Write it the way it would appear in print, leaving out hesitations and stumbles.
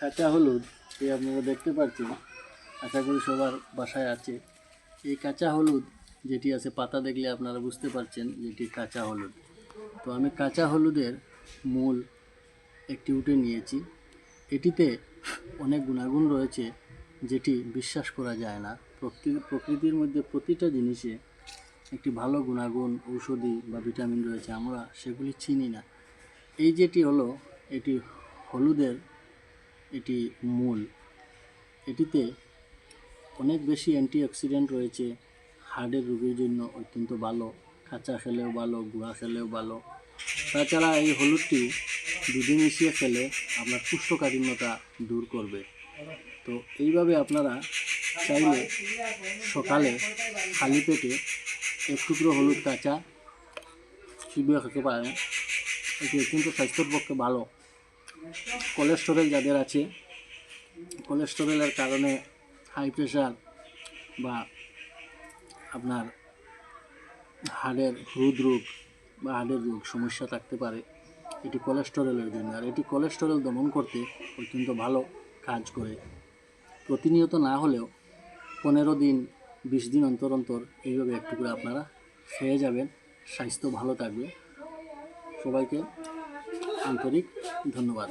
কাঁচা হলুদ এই আপনারা দেখতে পাচ্ছেন, আশা করি সবার বাসায় আছে। এই কাঁচা হলুদ যেটি আছে, পাতা দেখলে আপনারা বুঝতে পারছেন যেটি কাঁচা হলুদ। তো আমি কাঁচা হলুদের মূল একটি উঠে নিয়েছি। এটিতে অনেক গুণাগুণ রয়েছে যেটি বিশ্বাস করা যায় না। প্রকৃতির মধ্যে প্রতিটা জিনিসে একটি ভালো গুণাগুণ, ঔষধি বা ভিটামিন রয়েছে, আমরা সেগুলি চিনি না। এই যেটি হলো, এটি হলুদের এটি মূল। এটিতে অনেক বেশি অ্যান্টিঅক্সিডেন্ট রয়েছে, হার্টের রোগীর জন্য অত্যন্ত ভালো। কাঁচা খেলেও ভালো, গুঁড়া খেলেও ভালো। তাছাড়া এই হলুদটি দুধে মিশিয়ে খেলে আপনার কোষ্ঠকাঠিন্যতা দূর করবে। তো এইভাবে আপনারা চাইলে সকালে খালি পেটে এক টুকরো হলুদ কাঁচা চিবিয়ে খেতে পারেন। এটি অত্যন্ত স্বাস্থ্যের পক্ষে ভালো। কোলেস্টেরল যাদের আছে, কোলেস্টেরলের কারণে হাই প্রেশার বা আপনার হাড়ের হৃদরোগ বা হাড়ের রোগ সমস্যা থাকতে পারে, এটি কোলেস্টেরলের জন্য। আর এটি কোলেস্টেরল দমন করতে অত্যন্ত ভালো কাজ করে। প্রতিনিয়ত না হলেও 15 দিন 20 দিন অন্তর অন্তর এইভাবে একটু করে আপনারা খেয়ে যাবেন, স্বাস্থ্য ভালো থাকবে। সবাইকে আন্তরিক ধন্যবাদ।